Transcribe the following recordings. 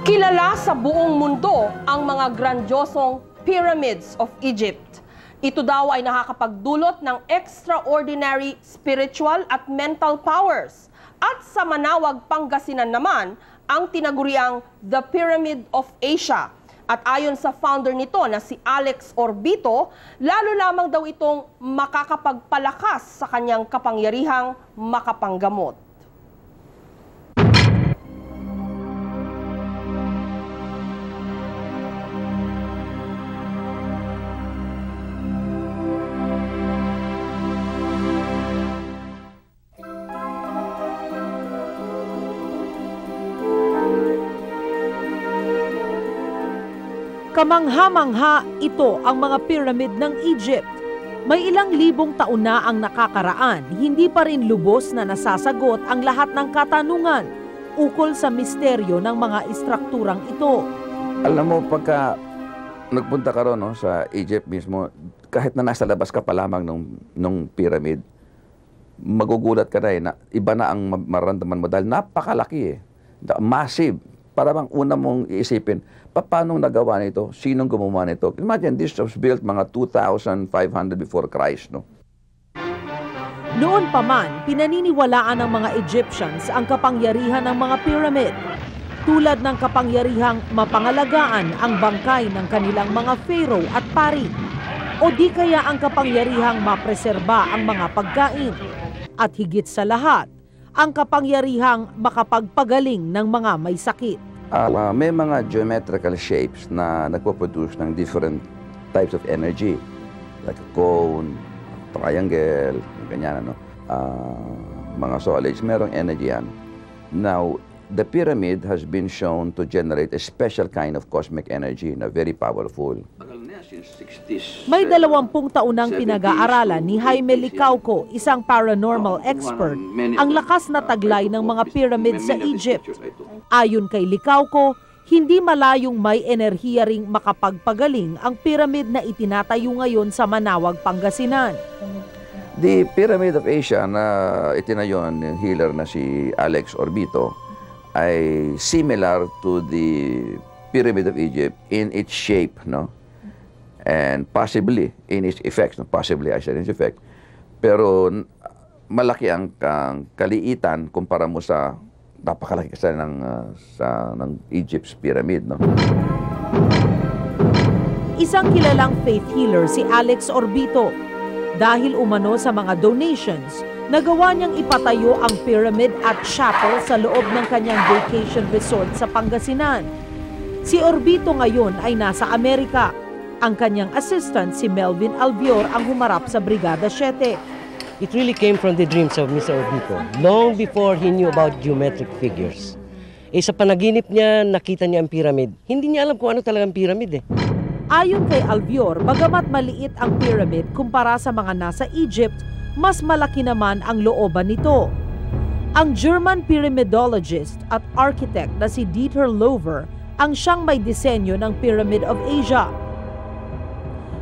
Kilala sa buong mundo ang mga grandiosong pyramids of Egypt. Ito daw ay nakakapagdulot ng extraordinary spiritual at mental powers. At sa Manawag, Pangasinan naman, ang tinaguriang The Pyramid of Asia. At ayon sa founder nito na si Alex Orbito, lalo lamang daw itong makakapagpalakas sa kanyang kapangyarihang makapanggamot. Kamangha-mangha ito ang mga pyramid ng Egypt. May ilang libong taon na ang nakakaraan, hindi pa rin lubos na nasasagot ang lahat ng katanungan ukol sa misteryo ng mga istrukturang ito. Alam mo, pagka nagpunta ka ron, no, sa Egypt mismo, kahit na nasa labas ka pa lamang nung pyramid, magugulat ka na na iba na ang maramdaman mo dahil napakalaki massive. Para bang una mong iisipin, paano nagawa nito? Sinong gumawa nito? Imagine, this was built mga 2,500 before Christ, no? Noon pa man, pinaniniwalaan ng mga Egyptians ang kapangyarihan ng mga pyramid. Tulad ng kapangyarihang mapangalagaan ang bangkay ng kanilang mga pharaoh at pari. O di kaya ang kapangyarihang mapreserba ang mga pagkain. At higit sa lahat, ang kapangyarihang makapagpagaling ng mga may sakit. May mga geometrical shapes na nagpo-produce ng different types of energy. Like a cone, triangle, ganyan, ano. Mga solids, merong energy yan. Now, the pyramid has been shown to generate a special kind of cosmic energy na very powerful. May 20 taon nang pinag-aaralan ni Jaime Licauco, isang paranormal expert, ang lakas na taglay ng mga pyramid sa Egypt. Ayon kay Licauco, hindi malayong may enerhiya ring makapagpagaling ang pyramid na itinatayo ngayon sa Manawag, Pangasinan. The Pyramid of Asia na itinayo ng healer na si Alex Orbito ay similar to the Pyramid of Egypt in its shape, no? And possibly in its effects, no? Possibly I said in its effect. Pero malaki ang kaliitan kumpara mo sa napakalaki kasi ng Egypt's pyramid, no? Isang kilalang faith healer si Alex Orbito. Dahil umano sa mga donations, nagawa niyang ipatayo ang pyramid at chapel sa loob ng kanyang vacation resort sa Pangasinan. Si Orbito ngayon ay nasa Amerika. Ang kanyang assistant si Melvin Albior ang humarap sa Brigada 7. It really came from the dreams of Mr. Orbito, long before he knew about geometric figures. Sa panaginip niya, nakita niya ang pyramid. Hindi niya alam kung ano talagang pyramid. Ayon kay Albior, bagamat maliit ang pyramid kumpara sa mga nasa Egypt, mas malaki naman ang looban nito. Ang German pyramidologist at architect na si Dieter Lover ang siyang may disenyo ng Pyramid of Asia.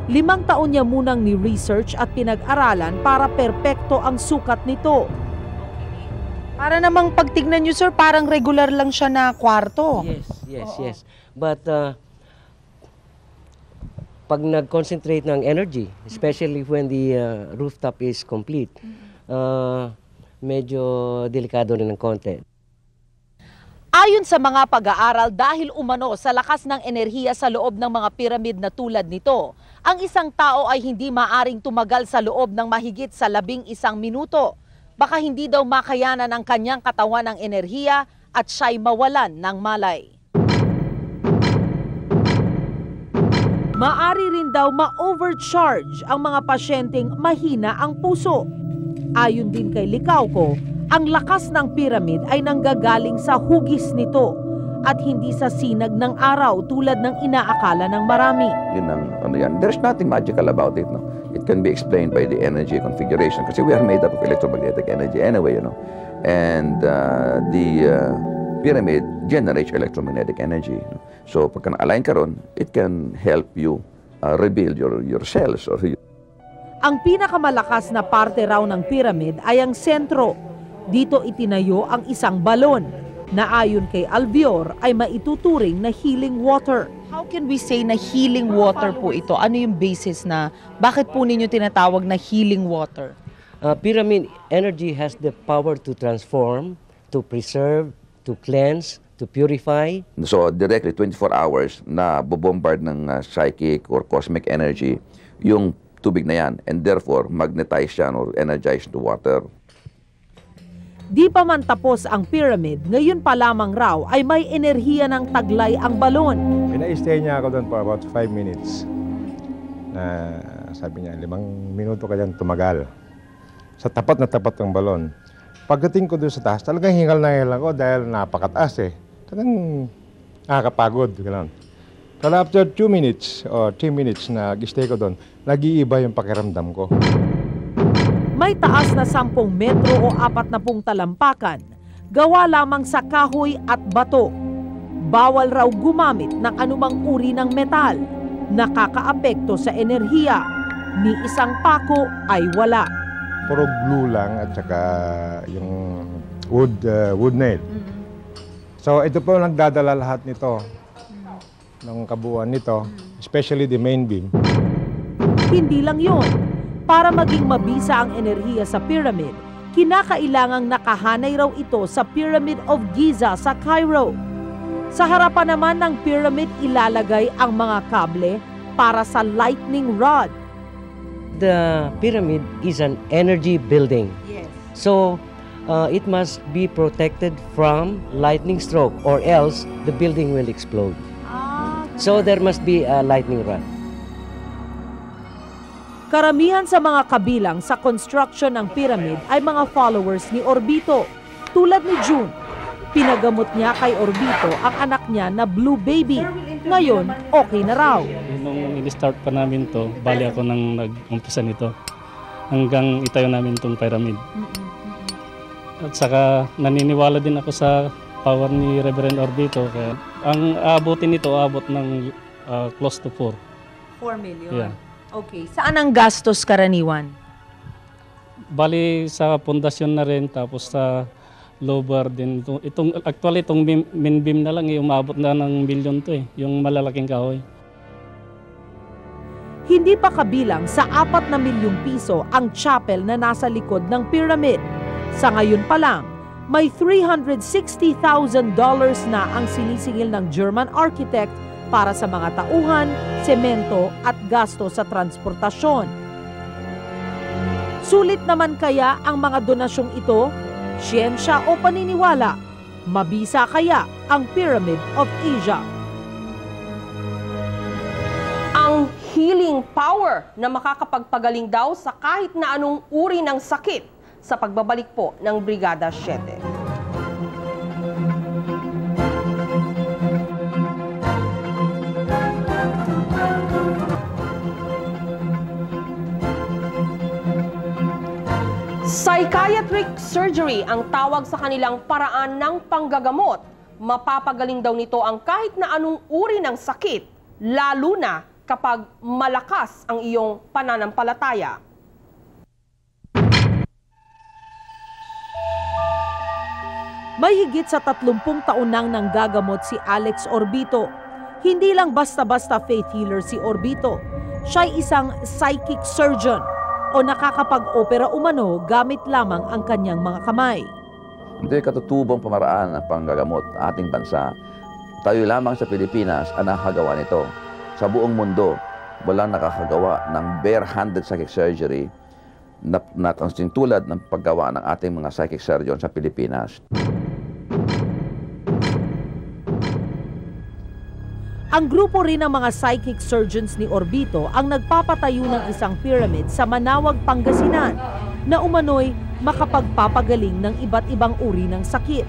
5 taon niya munang ni-research at pinag-aralan para perpekto ang sukat nito. Para namang pagtignan nyo, sir, parang regular lang siya na kwarto. Yes. But pag nag-concentrate ng energy, especially when the rooftop is complete, medyo delikado rin ng konti. Ayon sa mga pag-aaral, dahil umano sa lakas ng enerhiya sa loob ng mga piramid na tulad nito, ang isang tao ay hindi maaring tumagal sa loob ng mahigit sa 11 minuto. Baka hindi daw makayanan ang kanyang katawan ng enerhiya at siya'y mawalan ng malay. Maari rin daw ma-overcharge ang mga pasyenteng mahina ang puso. Ayon din kay Licauco, ang lakas ng pyramid ay nanggagaling sa hugis nito at hindi sa sinag ng araw tulad ng inaakala ng marami. Yun ang ano yan. There's nothing magical about it, no? It can be explained by the energy configuration kasi we are made up of electromagnetic energy anyway, you know. And the pyramid generates electromagnetic energy. No? So pagka na-align ka ron, it can help you rebuild your cells. Ang pinakamalakas na parte raw ng pyramid ay ang sentro. Dito itinayo ang isang balon. na ayon kay Albior ay maituturing na healing water. How can we say na healing water po ito? Ano yung basis na bakit po ninyo tinatawag na healing water? Pyramid energy has the power to transform, to preserve, to cleanse, to purify. So directly 24 hours na bobombard ng psychic or cosmic energy yung tubig na yan, and therefore magnetize yan or energize the water. Di pa man tapos ang pyramid, ngayon pa lamang raw ay may enerhiya ng taglay ang balon. Pina-stay niya ako doon for about 5 minutes. Na sabi niya, 5 minuto ka dyan tumagal. Sa tapat na tapat ng balon. Pagdating ko doon sa taas, talagang hingal na hingal ako dahil napakataas eh. Talagang nakakapagod. Ganun. Pero after 2 minutes or 3 minutes na stay ko doon, nag-iiba yung pakiramdam ko. May taas na 10 metro o 40 talampakan, gawa lamang sa kahoy at bato. Bawal raw gumamit ng anumang uri ng metal, nakakaapekto sa enerhiya. Ni isang pako ay wala. Puro glue lang at saka yung wood nail. So ito po nagdadala lahat nito, ng kabuuan nito, especially the main beam. Hindi lang yon. Para maging mabisa ang enerhiya sa pyramid, kinakailangang nakahanay raw ito sa Pyramid of Giza sa Cairo. Sa harapan naman ng pyramid ilalagay ang mga kable para sa lightning rod. The pyramid is an energy building. Yes. So, it must be protected from lightning stroke or else the building will explode. So, there must be a lightning rod. Karamihan sa mga kabilang sa construction ng pyramid ay mga followers ni Orbito. Tulad ni June, pinagamot niya kay Orbito ang anak niya na blue baby. Ngayon, okay na raw. Nung in-start pa namin to, bali ako nang nag-umpisa nito. Hanggang itayo namin itong pyramid. At saka naniniwala din ako sa power ni Reverend Orbito. Kaya ang aabutin nito, aabot ng close to 4. 4 million? Yeah. Okay. Saan ang gastos karaniwan? Bali sa pundasyon na rin, tapos sa lower din. Actually, itong main beam na lang, umabot na ng milyon to yung malalaking kahoy. Hindi pa kabilang sa 4 na milyong piso ang chapel na nasa likod ng pyramid. Sa ngayon pa lang, may $360,000 na ang sinisingil ng German architect para sa mga tauhan, semento at gasto sa transportasyon. Sulit naman kaya ang mga donasyong ito? Siyensya o paniniwala? Mabisa kaya ang Pyramid of Asia? Ang healing power na makakapagpagaling daw sa kahit na anong uri ng sakit sa pagbabalik po ng Brigada 7. Psychiatric surgery ang tawag sa kanilang paraan ng panggagamot. Mapapagaling daw nito ang kahit na anong uri ng sakit, lalo na kapag malakas ang iyong pananampalataya. May higit sa 30 taon nang nanggagamot si Alex Orbito. Hindi lang basta-basta faith healer si Orbito. Siya'y isang psychic surgeon o nakakapag-opera umano gamit lamang ang kanyang mga kamay. Ito yung katutubong pamaraan ng panggagamot ating bansa. Tayo lamang sa Pilipinas ang nakakagawa nito. Sa buong mundo, walang nakakagawa ng bare-handed psychic surgery na tulad ng paggawa ng ating mga psychic surgeon sa Pilipinas. Ang grupo rin ng mga psychic surgeons ni Orbito ang nagpapatayo ng isang pyramid sa Manawag, Pangasinan na umano'y makapagpapagaling ng iba't ibang uri ng sakit.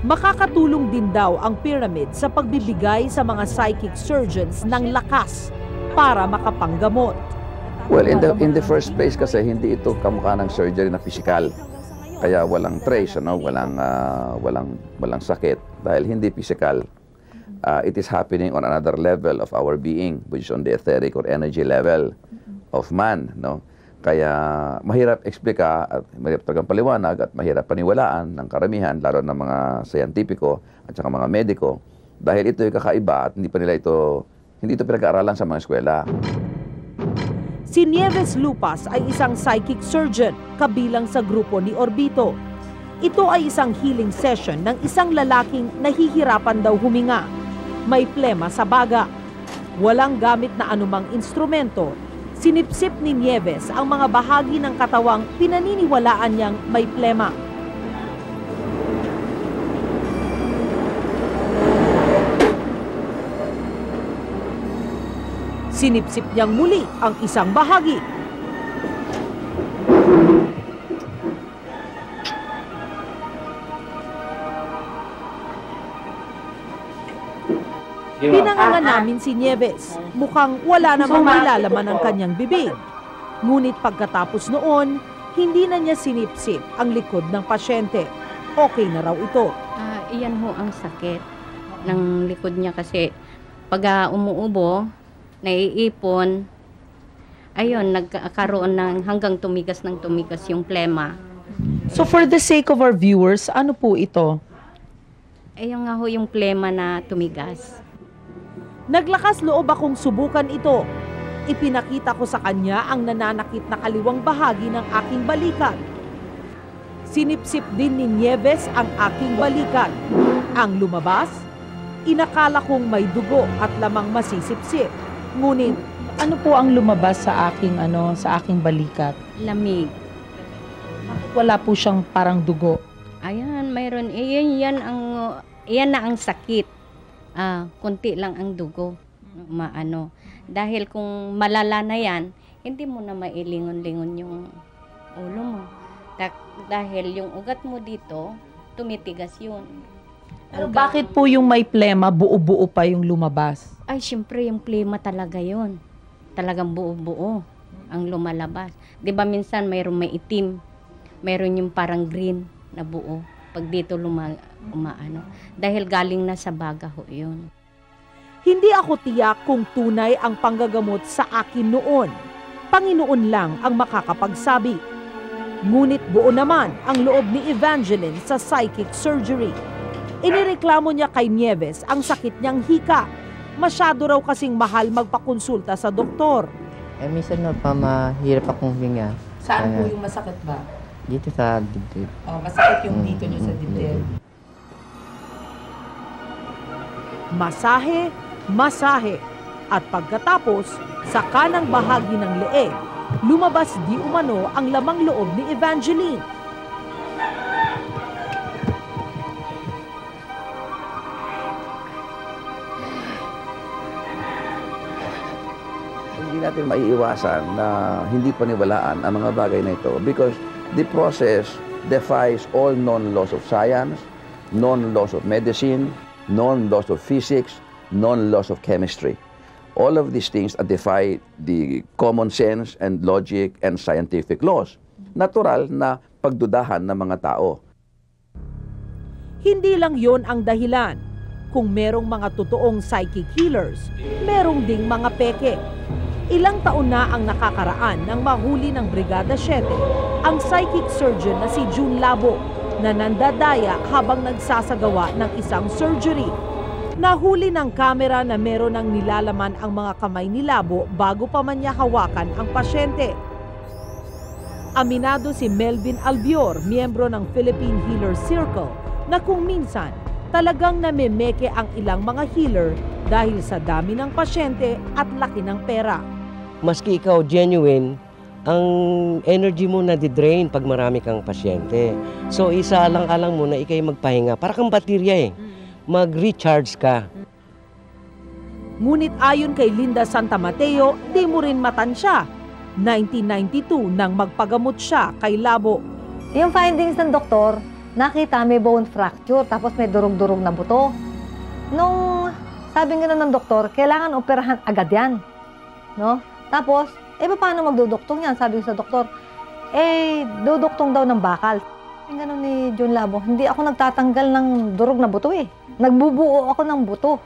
Makakatulong din daw ang pyramid sa pagbibigay sa mga psychic surgeons ng lakas para makapanggamot. Well, in the first place kasi hindi ito kamukha ng surgery na physical. Kaya walang trace, walang sakit dahil hindi physical. It is happening on another level of our being, which is on the etheric or energy level of man, no? Kaya mahirap eksplika at mahirap talagang paliwanag at mahirap paniwalaan ng karamihan, lalo ng mga scientifico at saka mga mediko, dahil ito ay kakaiba at hindi ito pinag-aaralan sa mga eskwela. Si Nieves Lupas ay isang psychic surgeon kabilang sa grupo ni Orbito. Ito ay isang healing session ng isang lalaking nahihirapan daw huminga. May plema sa baga. Walang gamit na anumang instrumento. Sinipsip ni Nieves ang mga bahagi ng katawang pinaniniwalaan niyang may plema. Sinipsip niyang muli ang isang bahagi. Pinangangan namin si Nieves. Mukhang wala namang nilalaman ang kanyang bibig. Ngunit pagkatapos noon, hindi na niya sinipsip ang likod ng pasyente. Okay na raw ito. Iyan ho ang sakit ng likod niya kasi pag umuubo, naiipon, ayun, nagkaroon ng hanggang tumigas yung plema. So for the sake of our viewers, ano po ito? Ayun nga ho yung plema na tumigas. Naglakas loob akong subukan ito. Ipinakita ko sa kanya ang nananakit na kaliwang bahagi ng aking balikat. Sinipsip din ni Nieves ang aking balikat. Ang lumabas, inakala kong may dugo at lamang masisipsip. Ngunit, Ano po ang lumabas sa aking balikat? Lamig. Wala po siyang parang dugo. Ayan, mayroon. Iyan na ang sakit. Kunti lang ang dugo. Dahil kung malala na yan, hindi mo na mailingon-lingon yung ulo mo. Dahil yung ugat mo dito, tumitigas yun. Pero bakit po yung may plema, buo-buo pa yung lumabas? Ay, syempre yung plema talaga yun. Talagang buo-buo ang lumalabas. Di ba minsan mayroong may itim, mayroon yung parang green na buo. Pag dito umaano. Dahil galing na sa baga ho yun. hindi ako tiyak kung tunay ang panggagamot sa akin noon. Panginoon lang ang makakapagsabi. Ngunit buo naman ang loob ni Evangeline sa psychic surgery. Inireklamo niya kay Nieves ang sakit niyang hika. Masyado raw kasing mahal magpakonsulta sa doktor. Minsan na pa mahirap akong huminga. Saan po yung masakit ba? Dito sa dibdib. Masakit yung dito niyo sa dibdib. Masahe, at pagkatapos, sa kanang bahagi ng leeg, lumabas di umano ang lamang loob ni Evangeline. Hindi natin maiiwasan na hindi paniwalaan ang mga bagay na ito because the process defies all known laws of science, known laws of medicine, known laws of physics, known laws of chemistry. All of these things defy the common sense and logic and scientific laws. Natural na pagdudahan ng mga tao. Hindi lang yon ang dahilan. Kung merong mga totoong psychic healers, merong ding mga peke. Ilang taon na ang nakakaraan nang mahuli ng Brigada 7 ang psychic surgeon na si June Labo na nandadaya habang nagsasagawa ng isang surgery. Nahuli ng kamera na meron ng nilalaman ang mga kamay ni Labo bago pa man niya hawakan ang pasyente. Aminado si Melvin Albior, miyembro ng Philippine Healer Circle, na kung minsan talagang namemeke ang ilang mga healer dahil sa dami ng pasyente at laki ng pera. Maski ikaw genuine, ang energy mo na-drain pag marami kang pasyente. So isa lang mo na ikay magpahinga. Para kang baterya mag-recharge ka. Ngunit ayon kay Linda Santa Mateo, di mo rin matansya. 1992 nang magpagamot siya kay Labo. Yung findings ng doktor, nakita may bone fracture tapos may durog-durog na buto. Nung sabi nga ng doktor, kailangan operahan agad yan. No? Tapos, paano magduduktong yan? Sabi ko sa doktor, duduktong daw ng bakal. Yung ganun ni June Labo, hindi ako nagtatanggal ng durog na buto Nagbubuo ako ng buto.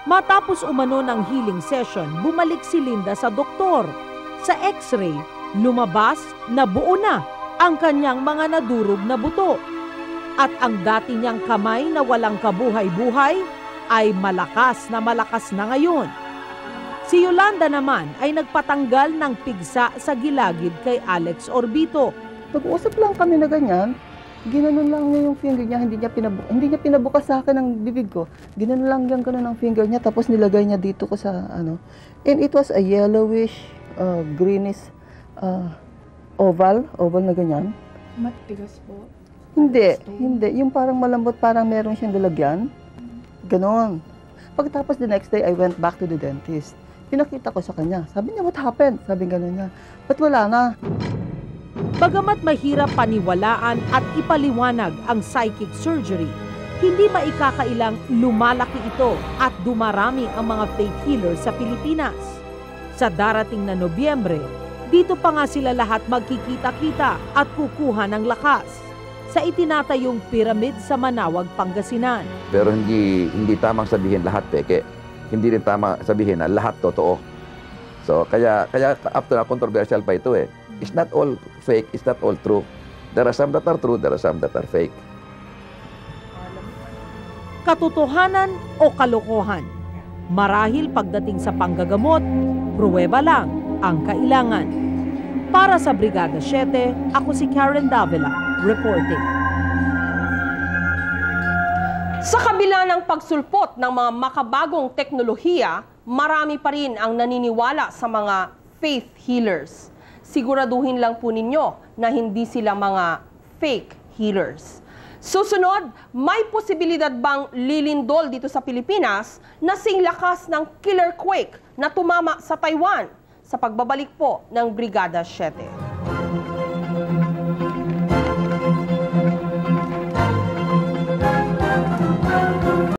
Matapos umano ng healing session, bumalik si Linda sa doktor. Sa x-ray, lumabas na buo na ang kanyang mga nadurog na buto. At ang dati niyang kamay na walang kabuhay-buhay ay malakas na ngayon. Si Yolanda naman ay nagpatanggal ng pigsa sa gilagid kay Alex Orbito. Pag-uusap lang kami na ganyan, ginanon lang niya yung finger niya, hindi niya pinabukas sa akin ang bibig ko. Ginanon lang yung ganun ang finger niya, tapos nilagay niya dito ko sa ano. And it was a yellowish, greenish, oval na ganyan. Matigas po? Hindi. Yung parang malambot, parang meron siyang lalagyan. Ganon. Pagkatapos the next day, I went back to the dentist. Pinakita ko sa kanya. Sabi niya, what happened? Sabi gano'n niya. Ba't wala na? Bagamat mahirap paniwalaan at ipaliwanag ang psychic surgery, hindi maikakailang lumalaki ito at dumarami ang mga fake healers sa Pilipinas. Sa darating na Nobyembre, dito pa nga sila lahat magkikita-kita at kukuha ng lakas sa itinatayong pyramid sa Manawag, Pangasinan. Pero hindi tamang sabihin lahat peke. Hindi rin tama sabihin na lahat totoo. So kaya up to na controversial pa ito eh. It's not all fake, it's not all true. There are some that are true, there are some that are fake. Katotohanan o kalokohan? Marahil pagdating sa panggagamot, pruweba lang ang kailangan. Para sa Brigada 7, ako si Karen Davila, reporting. Sa kabila ng pagsulpot ng mga makabagong teknolohiya, marami pa rin ang naniniwala sa mga faith healers. Siguraduhin lang po ninyo na hindi sila mga fake healers. Susunod, may posibilidad bang lilindol dito sa Pilipinas na singlakas ng killer quake na tumama sa Taiwan? Sa pagbabalik po ng Brigada 7.